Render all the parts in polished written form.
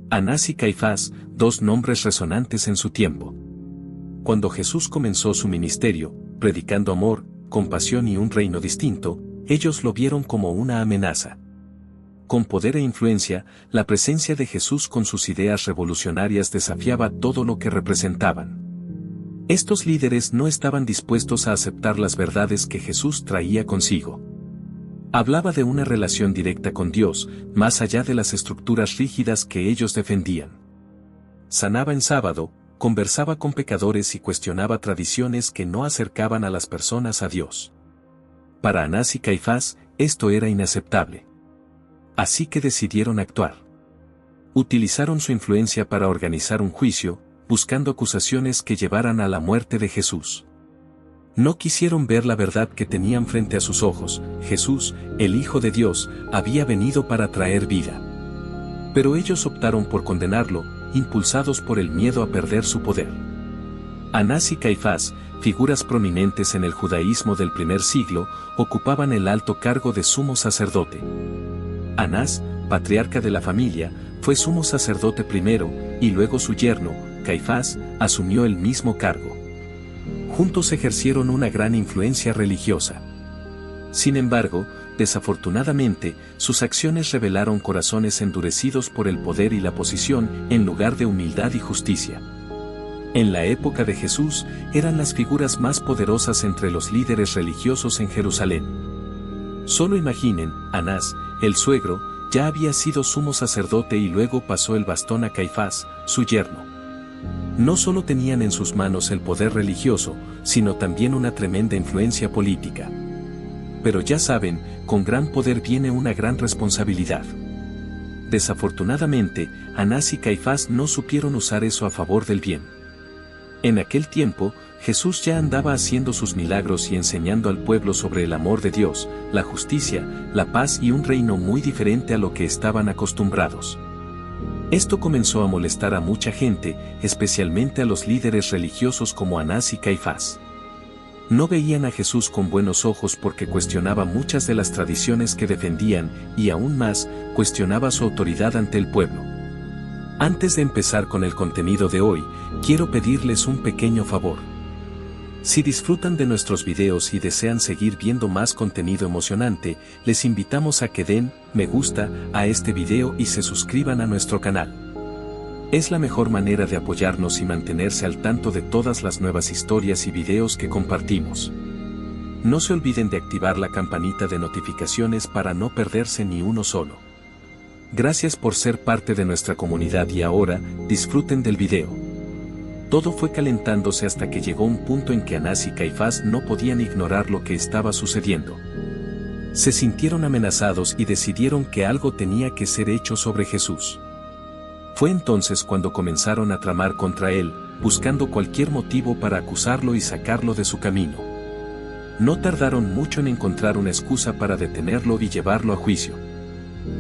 Anás y Caifás, dos nombres resonantes en su tiempo. Cuando Jesús comenzó su ministerio, predicando amor, compasión y un reino distinto, ellos lo vieron como una amenaza. Con poder e influencia, la presencia de Jesús con sus ideas revolucionarias desafiaba todo lo que representaban. Estos líderes no estaban dispuestos a aceptar las verdades que Jesús traía consigo. Hablaba de una relación directa con Dios, más allá de las estructuras rígidas que ellos defendían. Sanaba en sábado, conversaba con pecadores y cuestionaba tradiciones que no acercaban a las personas a Dios. Para Anás y Caifás, esto era inaceptable. Así que decidieron actuar. Utilizaron su influencia para organizar un juicio, buscando acusaciones que llevaran a la muerte de Jesús. No quisieron ver la verdad que tenían frente a sus ojos: Jesús, el Hijo de Dios, había venido para traer vida. Pero ellos optaron por condenarlo, impulsados por el miedo a perder su poder. Anás y Caifás, figuras prominentes en el judaísmo del primer siglo, ocupaban el alto cargo de sumo sacerdote. Anás, patriarca de la familia, fue sumo sacerdote primero, y luego su yerno, Caifás, asumió el mismo cargo. Juntos ejercieron una gran influencia religiosa. Sin embargo, desafortunadamente, sus acciones revelaron corazones endurecidos por el poder y la posición, en lugar de humildad y justicia. En la época de Jesús, eran las figuras más poderosas entre los líderes religiosos en Jerusalén. Solo imaginen, Anás, el suegro, ya había sido sumo sacerdote y luego pasó el bastón a Caifás, su yerno. No solo tenían en sus manos el poder religioso, sino también una tremenda influencia política. Pero ya saben, con gran poder viene una gran responsabilidad. Desafortunadamente, Anás y Caifás no supieron usar eso a favor del bien. En aquel tiempo, Jesús ya andaba haciendo sus milagros y enseñando al pueblo sobre el amor de Dios, la justicia, la paz y un reino muy diferente a lo que estaban acostumbrados. Esto comenzó a molestar a mucha gente, especialmente a los líderes religiosos como Anás y Caifás. No veían a Jesús con buenos ojos porque cuestionaba muchas de las tradiciones que defendían, y aún más, cuestionaba su autoridad ante el pueblo. Antes de empezar con el contenido de hoy, quiero pedirles un pequeño favor. Si disfrutan de nuestros videos y desean seguir viendo más contenido emocionante, les invitamos a que den me gusta a este video y se suscriban a nuestro canal. Es la mejor manera de apoyarnos y mantenerse al tanto de todas las nuevas historias y videos que compartimos. No se olviden de activar la campanita de notificaciones para no perderse ni uno solo. Gracias por ser parte de nuestra comunidad y ahora, disfruten del video. Todo fue calentándose hasta que llegó un punto en que Anás y Caifás no podían ignorar lo que estaba sucediendo. Se sintieron amenazados y decidieron que algo tenía que ser hecho sobre Jesús. Fue entonces cuando comenzaron a tramar contra él, buscando cualquier motivo para acusarlo y sacarlo de su camino. No tardaron mucho en encontrar una excusa para detenerlo y llevarlo a juicio.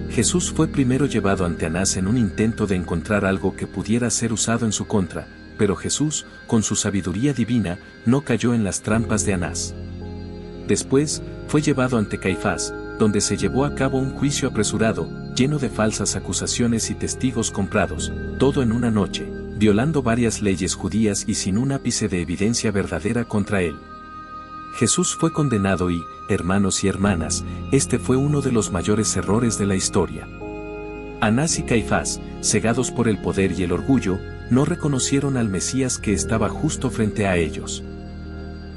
Jesús fue primero llevado ante Anás en un intento de encontrar algo que pudiera ser usado en su contra, pero Jesús, con su sabiduría divina, no cayó en las trampas de Anás. Después, fue llevado ante Caifás, donde se llevó a cabo un juicio apresurado, lleno de falsas acusaciones y testigos comprados, todo en una noche, violando varias leyes judías y sin un ápice de evidencia verdadera contra él. Jesús fue condenado y, hermanos y hermanas, este fue uno de los mayores errores de la historia. Anás y Caifás, cegados por el poder y el orgullo, no reconocieron al Mesías que estaba justo frente a ellos.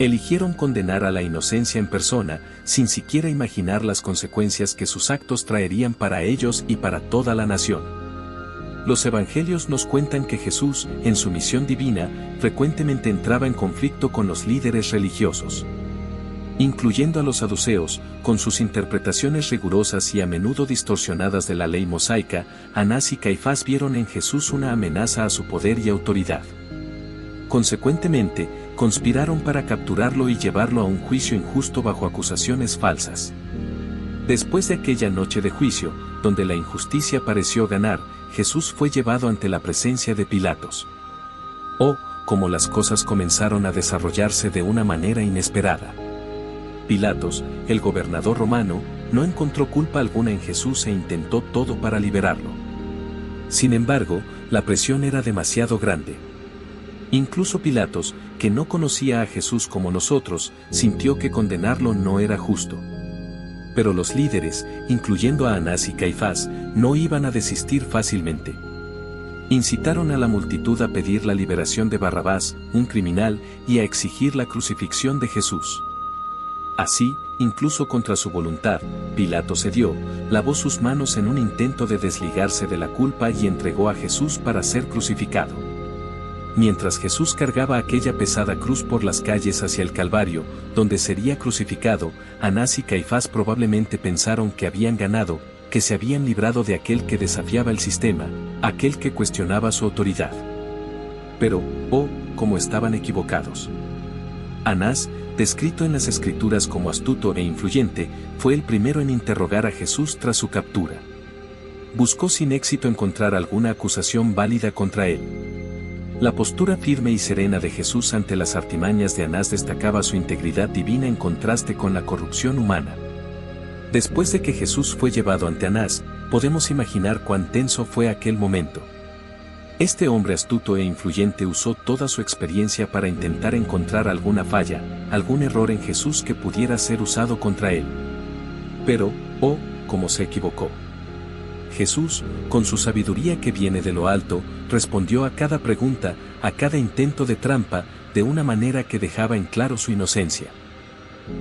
Eligieron condenar a la inocencia en persona, sin siquiera imaginar las consecuencias que sus actos traerían para ellos y para toda la nación. Los evangelios nos cuentan que Jesús, en su misión divina, frecuentemente entraba en conflicto con los líderes religiosos, incluyendo a los saduceos, con sus interpretaciones rigurosas y a menudo distorsionadas de la ley mosaica. Anás y Caifás vieron en Jesús una amenaza a su poder y autoridad. Consecuentemente, conspiraron para capturarlo y llevarlo a un juicio injusto bajo acusaciones falsas. Después de aquella noche de juicio, donde la injusticia pareció ganar, Jesús fue llevado ante la presencia de Pilatos. Oh, cómo las cosas comenzaron a desarrollarse de una manera inesperada. Pilatos, el gobernador romano, no encontró culpa alguna en Jesús e intentó todo para liberarlo. Sin embargo, la presión era demasiado grande. Incluso Pilatos, que no conocía a Jesús como nosotros, sintió que condenarlo no era justo. Pero los líderes, incluyendo a Anás y Caifás, no iban a desistir fácilmente. Incitaron a la multitud a pedir la liberación de Barrabás, un criminal, y a exigir la crucifixión de Jesús. Así, incluso contra su voluntad, Pilato cedió, lavó sus manos en un intento de desligarse de la culpa y entregó a Jesús para ser crucificado. Mientras Jesús cargaba aquella pesada cruz por las calles hacia el Calvario, donde sería crucificado, Anás y Caifás probablemente pensaron que habían ganado, que se habían librado de aquel que desafiaba el sistema, aquel que cuestionaba su autoridad. Pero, cómo estaban equivocados. Anás, descrito en las Escrituras como astuto e influyente, fue el primero en interrogar a Jesús tras su captura. Buscó sin éxito encontrar alguna acusación válida contra él. La postura firme y serena de Jesús ante las artimañas de Anás destacaba su integridad divina en contraste con la corrupción humana. Después de que Jesús fue llevado ante Anás, podemos imaginar cuán tenso fue aquel momento. Este hombre astuto e influyente usó toda su experiencia para intentar encontrar alguna falla, algún error en Jesús que pudiera ser usado contra él. Pero, cómo se equivocó. Jesús, con su sabiduría que viene de lo alto, respondió a cada pregunta, a cada intento de trampa, de una manera que dejaba en claro su inocencia.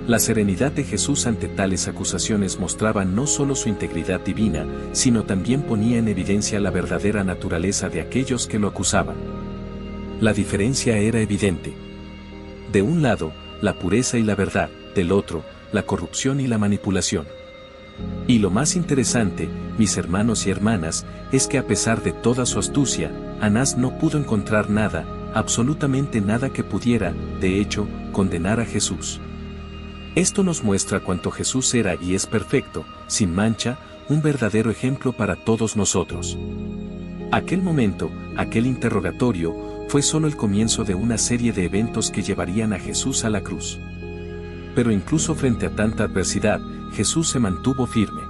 La serenidad de Jesús ante tales acusaciones mostraba no solo su integridad divina, sino también ponía en evidencia la verdadera naturaleza de aquellos que lo acusaban. La diferencia era evidente. De un lado, la pureza y la verdad, del otro, la corrupción y la manipulación. Y lo más interesante, mis hermanos y hermanas, es que a pesar de toda su astucia, Anás no pudo encontrar nada, absolutamente nada que pudiera, de hecho, condenar a Jesús. Esto nos muestra cuánto Jesús era y es perfecto, sin mancha, un verdadero ejemplo para todos nosotros. Aquel momento, aquel interrogatorio, fue solo el comienzo de una serie de eventos que llevarían a Jesús a la cruz. Pero incluso frente a tanta adversidad, Jesús se mantuvo firme.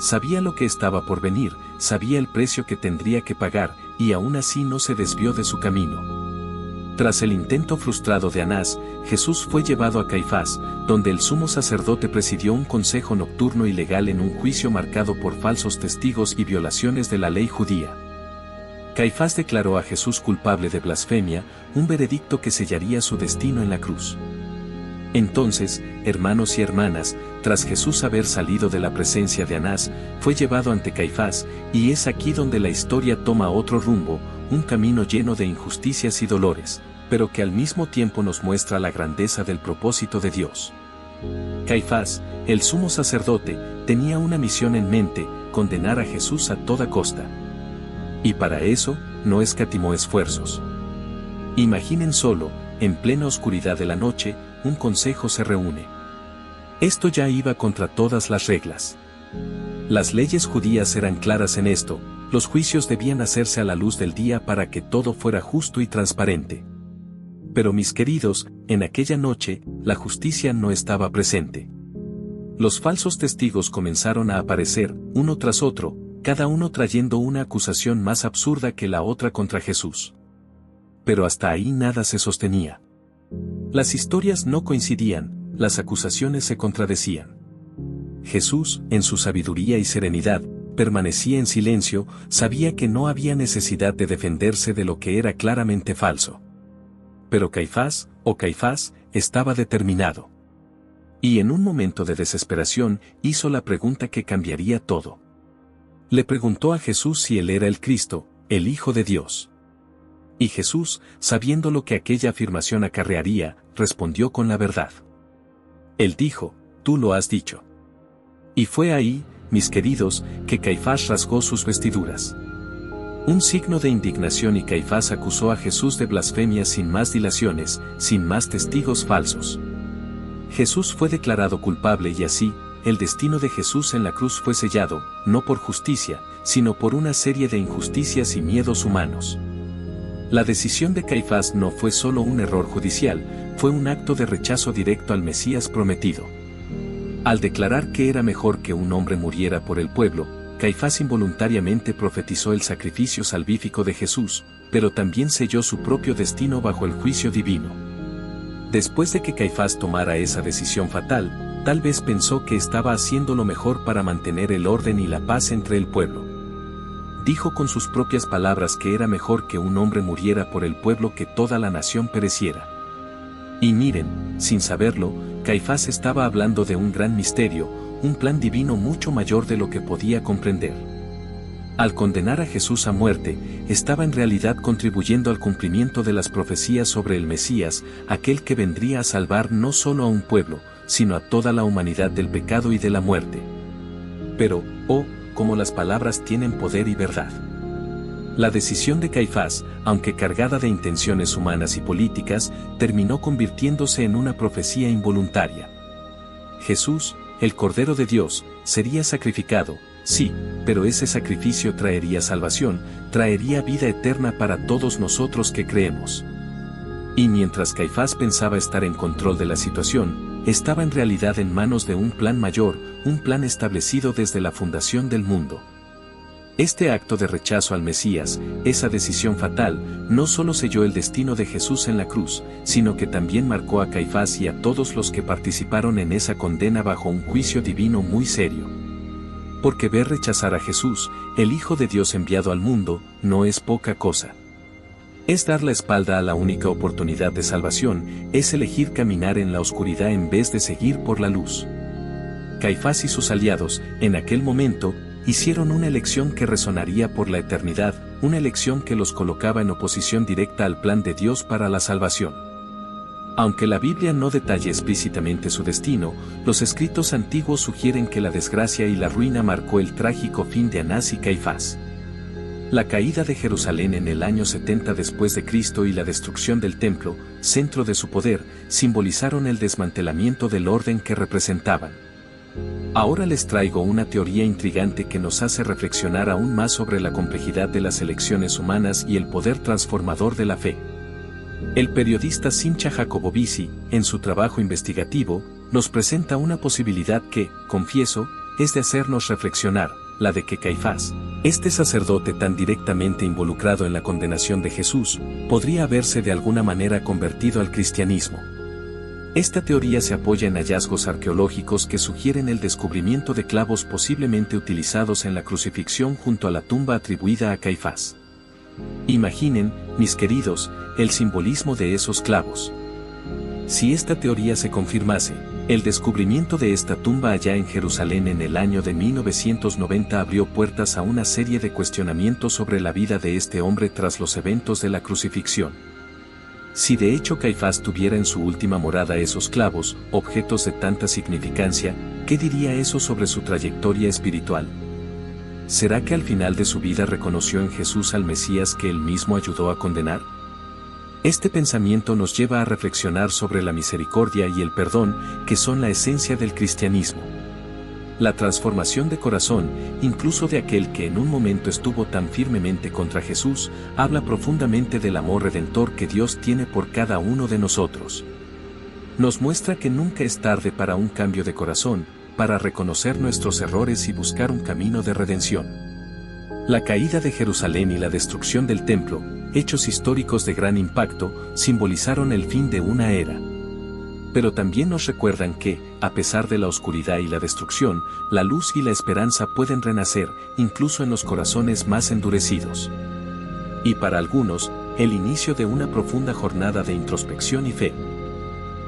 Sabía lo que estaba por venir, sabía el precio que tendría que pagar, y aún así no se desvió de su camino. Tras el intento frustrado de Anás, Jesús fue llevado a Caifás, donde el sumo sacerdote presidió un consejo nocturno y legal en un juicio marcado por falsos testigos y violaciones de la ley judía. Caifás declaró a Jesús culpable de blasfemia, un veredicto que sellaría su destino en la cruz. Entonces, hermanos y hermanas, tras Jesús haber salido de la presencia de Anás, fue llevado ante Caifás, y es aquí donde la historia toma otro rumbo, un camino lleno de injusticias y dolores, pero que al mismo tiempo nos muestra la grandeza del propósito de Dios. Caifás, el sumo sacerdote, tenía una misión en mente: condenar a Jesús a toda costa. Y para eso, no escatimó esfuerzos. Imaginen solo, en plena oscuridad de la noche, un consejo se reúne. Esto ya iba contra todas las reglas. Las leyes judías eran claras en esto: los juicios debían hacerse a la luz del día para que todo fuera justo y transparente. Pero mis queridos, en aquella noche, la justicia no estaba presente. Los falsos testigos comenzaron a aparecer, uno tras otro, cada uno trayendo una acusación más absurda que la otra contra Jesús. Pero hasta ahí nada se sostenía. Las historias no coincidían, las acusaciones se contradecían. Jesús, en su sabiduría y serenidad, permanecía en silencio, sabía que no había necesidad de defenderse de lo que era claramente falso. Pero Caifás, estaba determinado. Y en un momento de desesperación, hizo la pregunta que cambiaría todo. Le preguntó a Jesús si él era el Cristo, el Hijo de Dios. Y Jesús, sabiendo lo que aquella afirmación acarrearía, respondió con la verdad. Él dijo: tú lo has dicho. Y fue ahí, mis queridos, que Caifás rasgó sus vestiduras. Un signo de indignación, y Caifás acusó a Jesús de blasfemia sin más dilaciones, sin más testigos falsos. Jesús fue declarado culpable y así, el destino de Jesús en la cruz fue sellado, no por justicia, sino por una serie de injusticias y miedos humanos. La decisión de Caifás no fue solo un error judicial, fue un acto de rechazo directo al Mesías prometido. Al declarar que era mejor que un hombre muriera por el pueblo, Caifás involuntariamente profetizó el sacrificio salvífico de Jesús, pero también selló su propio destino bajo el juicio divino. Después de que Caifás tomara esa decisión fatal, tal vez pensó que estaba haciendo lo mejor para mantener el orden y la paz entre el pueblo. Dijo con sus propias palabras que era mejor que un hombre muriera por el pueblo que toda la nación pereciera. Y miren, sin saberlo, Caifás estaba hablando de un gran misterio, un plan divino mucho mayor de lo que podía comprender. Al condenar a Jesús a muerte, estaba en realidad contribuyendo al cumplimiento de las profecías sobre el Mesías, aquel que vendría a salvar no solo a un pueblo, sino a toda la humanidad del pecado y de la muerte. Pero, como las palabras tienen poder y verdad. La decisión de Caifás, aunque cargada de intenciones humanas y políticas, terminó convirtiéndose en una profecía involuntaria. Jesús, el Cordero de Dios, sería sacrificado, sí, pero ese sacrificio traería salvación, traería vida eterna para todos nosotros que creemos. Y mientras Caifás pensaba estar en control de la situación, estaba en realidad en manos de un plan mayor, un plan establecido desde la fundación del mundo. Este acto de rechazo al Mesías, esa decisión fatal, no solo selló el destino de Jesús en la cruz, sino que también marcó a Caifás y a todos los que participaron en esa condena bajo un juicio divino muy serio. Porque ver rechazar a Jesús, el Hijo de Dios enviado al mundo, no es poca cosa. Es dar la espalda a la única oportunidad de salvación, es elegir caminar en la oscuridad en vez de seguir por la luz. Caifás y sus aliados, en aquel momento, hicieron una elección que resonaría por la eternidad, una elección que los colocaba en oposición directa al plan de Dios para la salvación. Aunque la Biblia no detalle explícitamente su destino, los escritos antiguos sugieren que la desgracia y la ruina marcó el trágico fin de Anás y Caifás. La caída de Jerusalén en el año 70 después de Cristo y la destrucción del templo, centro de su poder, simbolizaron el desmantelamiento del orden que representaban. Ahora les traigo una teoría intrigante que nos hace reflexionar aún más sobre la complejidad de las elecciones humanas y el poder transformador de la fe. El periodista Simcha Jakobovisi, en su trabajo investigativo, nos presenta una posibilidad que, confieso, es de hacernos reflexionar, la de que Caifás, este sacerdote tan directamente involucrado en la condenación de Jesús, podría haberse de alguna manera convertido al cristianismo. Esta teoría se apoya en hallazgos arqueológicos que sugieren el descubrimiento de clavos posiblemente utilizados en la crucifixión junto a la tumba atribuida a Caifás. Imaginen, mis queridos, el simbolismo de esos clavos. Si esta teoría se confirmase, el descubrimiento de esta tumba allá en Jerusalén en el año de 1990 abrió puertas a una serie de cuestionamientos sobre la vida de este hombre tras los eventos de la crucifixión. Si de hecho Caifás tuviera en su última morada esos clavos, objetos de tanta significancia, ¿qué diría eso sobre su trayectoria espiritual? ¿Será que al final de su vida reconoció en Jesús al Mesías que él mismo ayudó a condenar? Este pensamiento nos lleva a reflexionar sobre la misericordia y el perdón, que son la esencia del cristianismo. La transformación de corazón, incluso de aquel que en un momento estuvo tan firmemente contra Jesús, habla profundamente del amor redentor que Dios tiene por cada uno de nosotros. Nos muestra que nunca es tarde para un cambio de corazón, para reconocer nuestros errores y buscar un camino de redención. La caída de Jerusalén y la destrucción del templo, hechos históricos de gran impacto, simbolizaron el fin de una era. Pero también nos recuerdan que, a pesar de la oscuridad y la destrucción, la luz y la esperanza pueden renacer, incluso en los corazones más endurecidos. Y para algunos, el inicio de una profunda jornada de introspección y fe.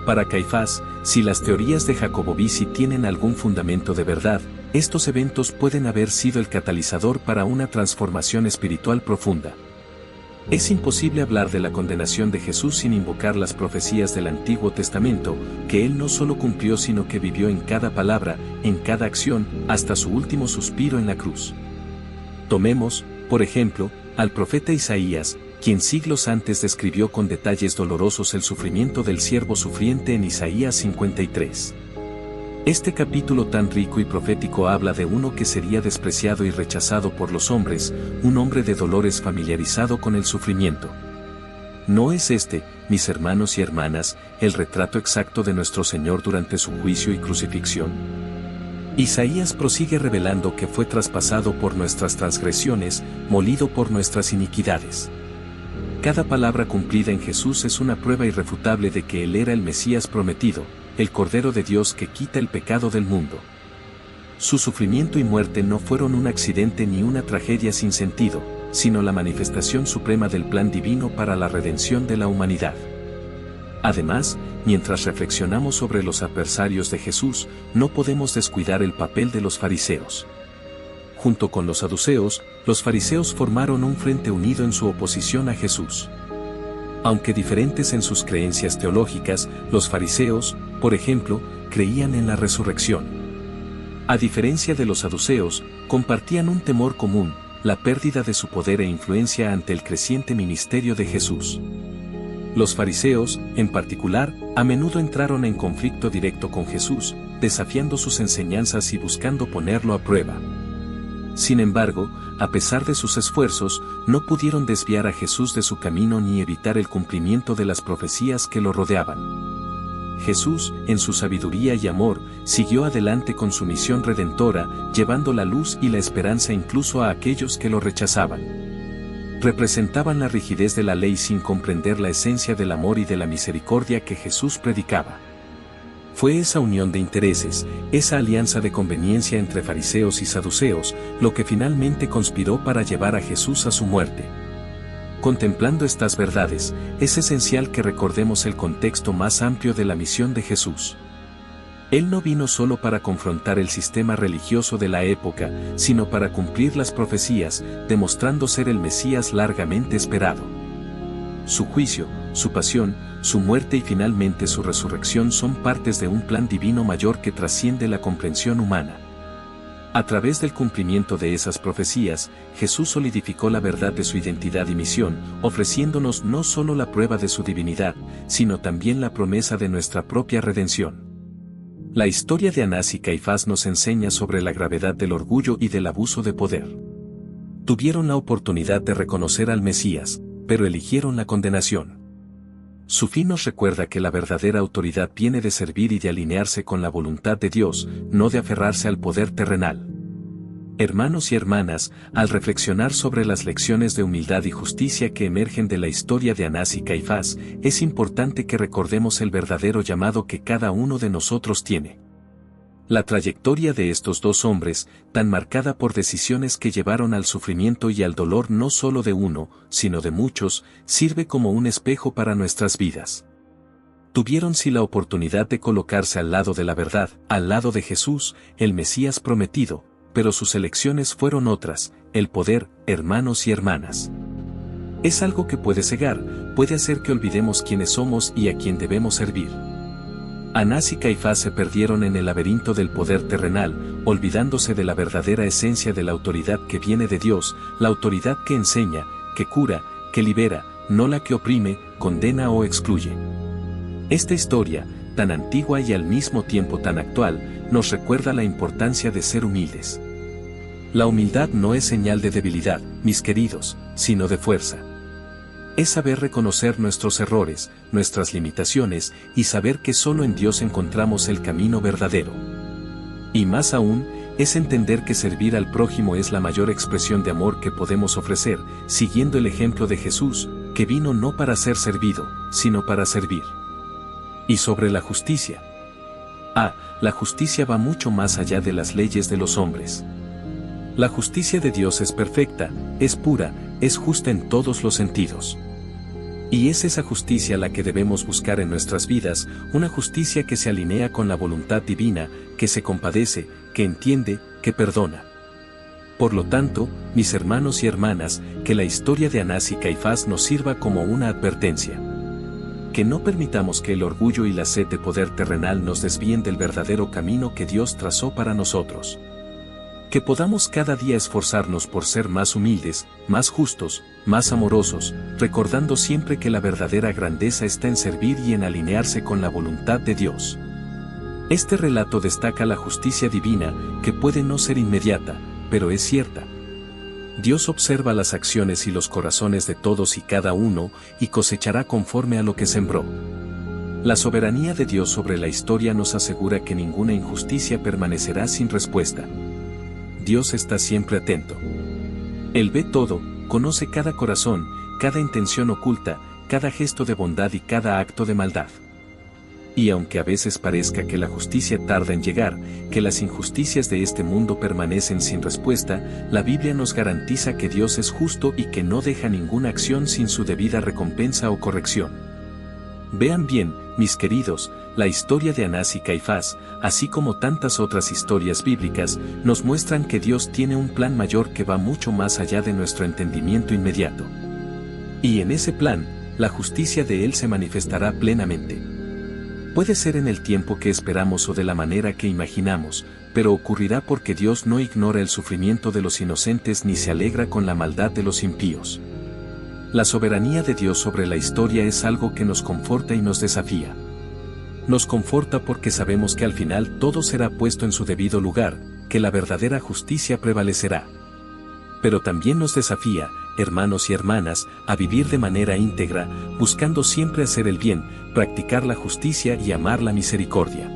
Para Caifás, si las teorías de Jakobovisi tienen algún fundamento de verdad, estos eventos pueden haber sido el catalizador para una transformación espiritual profunda. Es imposible hablar de la condenación de Jesús sin invocar las profecías del Antiguo Testamento, que él no solo cumplió sino que vivió en cada palabra, en cada acción, hasta su último suspiro en la cruz. Tomemos, por ejemplo, al profeta Isaías, quien siglos antes describió con detalles dolorosos el sufrimiento del siervo sufriente en Isaías 53. Este capítulo tan rico y profético habla de uno que sería despreciado y rechazado por los hombres, un hombre de dolores familiarizado con el sufrimiento. ¿No es este, mis hermanos y hermanas, el retrato exacto de nuestro Señor durante su juicio y crucifixión? Isaías prosigue revelando que fue traspasado por nuestras transgresiones, molido por nuestras iniquidades. Cada palabra cumplida en Jesús es una prueba irrefutable de que Él era el Mesías prometido, el Cordero de Dios que quita el pecado del mundo. Su sufrimiento y muerte no fueron un accidente ni una tragedia sin sentido, sino la manifestación suprema del plan divino para la redención de la humanidad. Además, mientras reflexionamos sobre los adversarios de Jesús, no podemos descuidar el papel de los fariseos. Junto con los saduceos, los fariseos formaron un frente unido en su oposición a Jesús. Aunque diferentes en sus creencias teológicas, los fariseos, por ejemplo, creían en la resurrección. A diferencia de los saduceos, compartían un temor común, la pérdida de su poder e influencia ante el creciente ministerio de Jesús. Los fariseos, en particular, a menudo entraron en conflicto directo con Jesús, desafiando sus enseñanzas y buscando ponerlo a prueba. Sin embargo, a pesar de sus esfuerzos, no pudieron desviar a Jesús de su camino ni evitar el cumplimiento de las profecías que lo rodeaban. Jesús, en su sabiduría y amor, siguió adelante con su misión redentora, llevando la luz y la esperanza incluso a aquellos que lo rechazaban. Representaban la rigidez de la ley sin comprender la esencia del amor y de la misericordia que Jesús predicaba. Fue esa unión de intereses, esa alianza de conveniencia entre fariseos y saduceos, lo que finalmente conspiró para llevar a Jesús a su muerte. Contemplando estas verdades, es esencial que recordemos el contexto más amplio de la misión de Jesús. Él no vino solo para confrontar el sistema religioso de la época, sino para cumplir las profecías, demostrando ser el Mesías largamente esperado. Su juicio, su pasión, su muerte y finalmente su resurrección son partes de un plan divino mayor que trasciende la comprensión humana. A través del cumplimiento de esas profecías, Jesús solidificó la verdad de su identidad y misión, ofreciéndonos no solo la prueba de su divinidad, sino también la promesa de nuestra propia redención. La historia de Anás y Caifás nos enseña sobre la gravedad del orgullo y del abuso de poder. Tuvieron la oportunidad de reconocer al Mesías, pero eligieron la condenación. Su fin nos recuerda que la verdadera autoridad viene de servir y de alinearse con la voluntad de Dios, no de aferrarse al poder terrenal. Hermanos y hermanas, al reflexionar sobre las lecciones de humildad y justicia que emergen de la historia de Anás y Caifás, es importante que recordemos el verdadero llamado que cada uno de nosotros tiene. La trayectoria de estos dos hombres, tan marcada por decisiones que llevaron al sufrimiento y al dolor no solo de uno, sino de muchos, sirve como un espejo para nuestras vidas. Tuvieron sí la oportunidad de colocarse al lado de la verdad, al lado de Jesús, el Mesías prometido, pero sus elecciones fueron otras, el poder, hermanos y hermanas. Es algo que puede cegar, puede hacer que olvidemos quiénes somos y a quién debemos servir. Anás y Caifás se perdieron en el laberinto del poder terrenal, olvidándose de la verdadera esencia de la autoridad que viene de Dios, la autoridad que enseña, que cura, que libera, no la que oprime, condena o excluye. Esta historia, tan antigua y al mismo tiempo tan actual, nos recuerda la importancia de ser humildes. La humildad no es señal de debilidad, mis queridos, sino de fuerza. Es saber reconocer nuestros errores, nuestras limitaciones, y saber que solo en Dios encontramos el camino verdadero. Y más aún, es entender que servir al prójimo es la mayor expresión de amor que podemos ofrecer, siguiendo el ejemplo de Jesús, que vino no para ser servido, sino para servir. Y sobre la justicia. La justicia va mucho más allá de las leyes de los hombres. La justicia de Dios es perfecta, es pura, es justa en todos los sentidos. Y es esa justicia la que debemos buscar en nuestras vidas, una justicia que se alinea con la voluntad divina, que se compadece, que entiende, que perdona. Por lo tanto, mis hermanos y hermanas, que la historia de Anás y Caifás nos sirva como una advertencia. Que no permitamos que el orgullo y la sed de poder terrenal nos desvíen del verdadero camino que Dios trazó para nosotros. Que podamos cada día esforzarnos por ser más humildes, más justos, más amorosos, recordando siempre que la verdadera grandeza está en servir y en alinearse con la voluntad de Dios. Este relato destaca la justicia divina, que puede no ser inmediata, pero es cierta. Dios observa las acciones y los corazones de todos y cada uno, y cosechará conforme a lo que sembró. La soberanía de Dios sobre la historia nos asegura que ninguna injusticia permanecerá sin respuesta. Dios está siempre atento. Él ve todo, conoce cada corazón, cada intención oculta, cada gesto de bondad y cada acto de maldad. Y aunque a veces parezca que la justicia tarda en llegar, que las injusticias de este mundo permanecen sin respuesta, la Biblia nos garantiza que Dios es justo y que no deja ninguna acción sin su debida recompensa o corrección. Vean bien, mis queridos, la historia de Anás y Caifás, así como tantas otras historias bíblicas, nos muestran que Dios tiene un plan mayor que va mucho más allá de nuestro entendimiento inmediato. Y en ese plan, la justicia de Él se manifestará plenamente. Puede ser en el tiempo que esperamos o de la manera que imaginamos, pero ocurrirá porque Dios no ignora el sufrimiento de los inocentes ni se alegra con la maldad de los impíos. La soberanía de Dios sobre la historia es algo que nos conforta y nos desafía. Nos conforta porque sabemos que al final todo será puesto en su debido lugar, que la verdadera justicia prevalecerá. Pero también nos desafía, hermanos y hermanas, a vivir de manera íntegra, buscando siempre hacer el bien, practicar la justicia y amar la misericordia.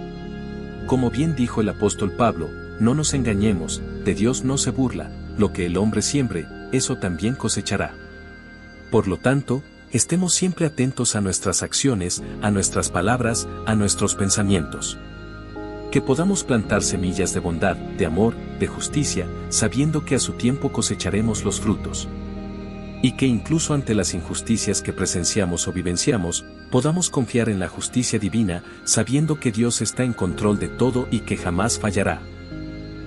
Como bien dijo el apóstol Pablo, no nos engañemos, de Dios no se burla, lo que el hombre siembre, eso también cosechará. Por lo tanto, estemos siempre atentos a nuestras acciones, a nuestras palabras, a nuestros pensamientos. Que podamos plantar semillas de bondad, de amor, de justicia, sabiendo que a su tiempo cosecharemos los frutos. Y que incluso ante las injusticias que presenciamos o vivenciamos, podamos confiar en la justicia divina, sabiendo que Dios está en control de todo y que jamás fallará.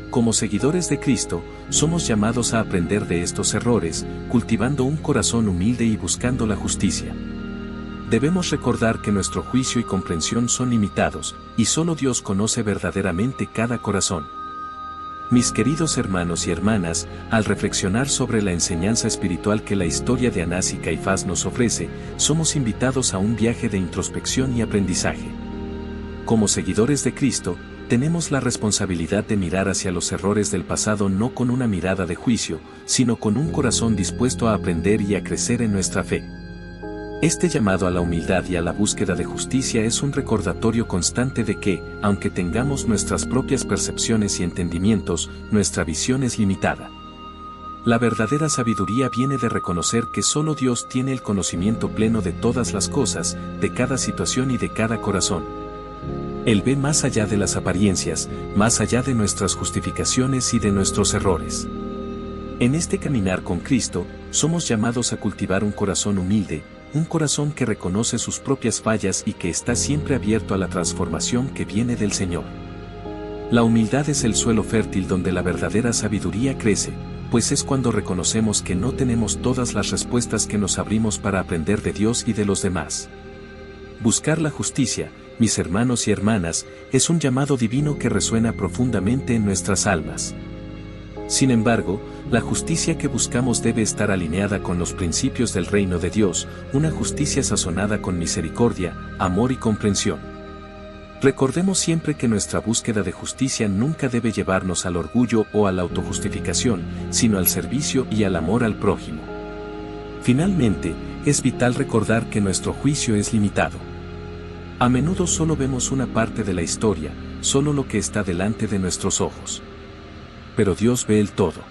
Como seguidores de Cristo, somos llamados a aprender de estos errores, cultivando un corazón humilde y buscando la justicia. Debemos recordar que nuestro juicio y comprensión son limitados, y solo Dios conoce verdaderamente cada corazón. Mis queridos hermanos y hermanas, al reflexionar sobre la enseñanza espiritual que la historia de Anás y Caifás nos ofrece, somos invitados a un viaje de introspección y aprendizaje. Como seguidores de Cristo, tenemos la responsabilidad de mirar hacia los errores del pasado no con una mirada de juicio, sino con un corazón dispuesto a aprender y a crecer en nuestra fe. Este llamado a la humildad y a la búsqueda de justicia es un recordatorio constante de que, aunque tengamos nuestras propias percepciones y entendimientos, nuestra visión es limitada. La verdadera sabiduría viene de reconocer que solo Dios tiene el conocimiento pleno de todas las cosas, de cada situación y de cada corazón. Él ve más allá de las apariencias, más allá de nuestras justificaciones y de nuestros errores. En este caminar con Cristo, somos llamados a cultivar un corazón humilde, un corazón que reconoce sus propias fallas y que está siempre abierto a la transformación que viene del Señor. La humildad es el suelo fértil donde la verdadera sabiduría crece, pues es cuando reconocemos que no tenemos todas las respuestas que nos abrimos para aprender de Dios y de los demás. Buscar la justicia, mis hermanos y hermanas, es un llamado divino que resuena profundamente en nuestras almas. Sin embargo, la justicia que buscamos debe estar alineada con los principios del reino de Dios, una justicia sazonada con misericordia, amor y comprensión. Recordemos siempre que nuestra búsqueda de justicia nunca debe llevarnos al orgullo o a la autojustificación, sino al servicio y al amor al prójimo. Finalmente, es vital recordar que nuestro juicio es limitado. A menudo solo vemos una parte de la historia, solo lo que está delante de nuestros ojos. Pero Dios ve el todo.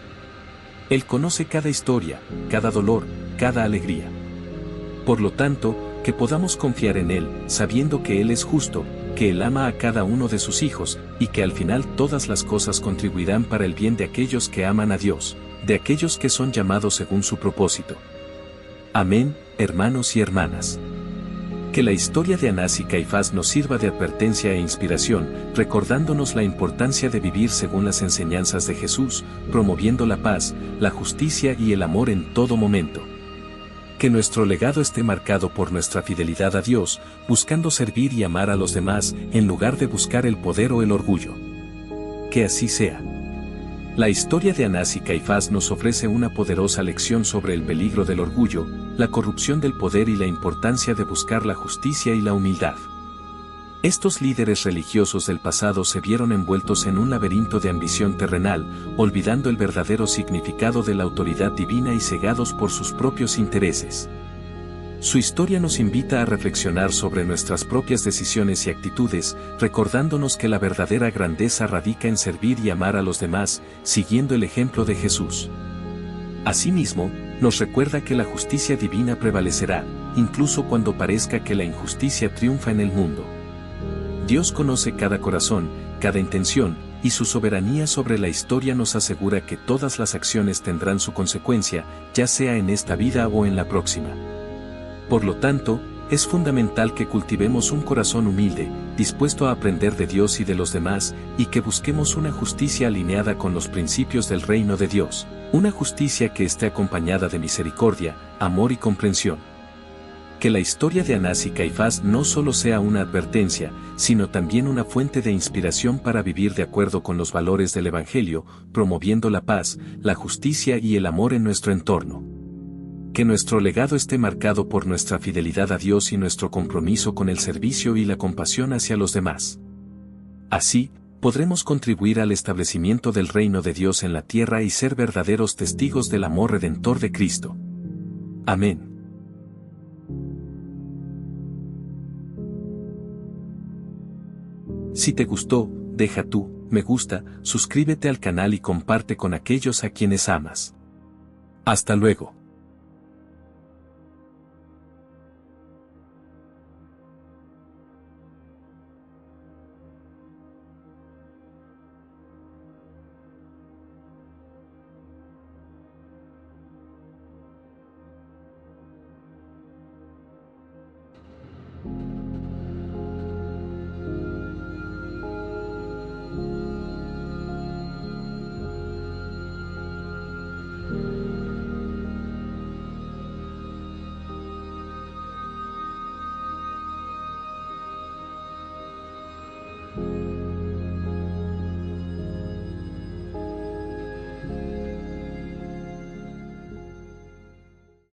Él conoce cada historia, cada dolor, cada alegría. Por lo tanto, que podamos confiar en Él, sabiendo que Él es justo, que Él ama a cada uno de sus hijos, y que al final todas las cosas contribuirán para el bien de aquellos que aman a Dios, de aquellos que son llamados según su propósito. Amén, hermanos y hermanas. Que la historia de Anás y Caifás nos sirva de advertencia e inspiración, recordándonos la importancia de vivir según las enseñanzas de Jesús, promoviendo la paz, la justicia y el amor en todo momento. Que nuestro legado esté marcado por nuestra fidelidad a Dios, buscando servir y amar a los demás, en lugar de buscar el poder o el orgullo. Que así sea. La historia de Anás y Caifás nos ofrece una poderosa lección sobre el peligro del orgullo, la corrupción del poder y la importancia de buscar la justicia y la humildad. Estos líderes religiosos del pasado se vieron envueltos en un laberinto de ambición terrenal, olvidando el verdadero significado de la autoridad divina y cegados por sus propios intereses. Su historia nos invita a reflexionar sobre nuestras propias decisiones y actitudes, recordándonos que la verdadera grandeza radica en servir y amar a los demás, siguiendo el ejemplo de Jesús. Asimismo, nos recuerda que la justicia divina prevalecerá, incluso cuando parezca que la injusticia triunfa en el mundo. Dios conoce cada corazón, cada intención, y su soberanía sobre la historia nos asegura que todas las acciones tendrán su consecuencia, ya sea en esta vida o en la próxima. Por lo tanto, es fundamental que cultivemos un corazón humilde, dispuesto a aprender de Dios y de los demás, y que busquemos una justicia alineada con los principios del reino de Dios, una justicia que esté acompañada de misericordia, amor y comprensión. Que la historia de Anás y Caifás no solo sea una advertencia, sino también una fuente de inspiración para vivir de acuerdo con los valores del Evangelio, promoviendo la paz, la justicia y el amor en nuestro entorno. Que nuestro legado esté marcado por nuestra fidelidad a Dios y nuestro compromiso con el servicio y la compasión hacia los demás. Así, podremos contribuir al establecimiento del reino de Dios en la tierra y ser verdaderos testigos del amor redentor de Cristo. Amén. Si te gustó, deja tu me gusta, suscríbete al canal y comparte con aquellos a quienes amas. Hasta luego.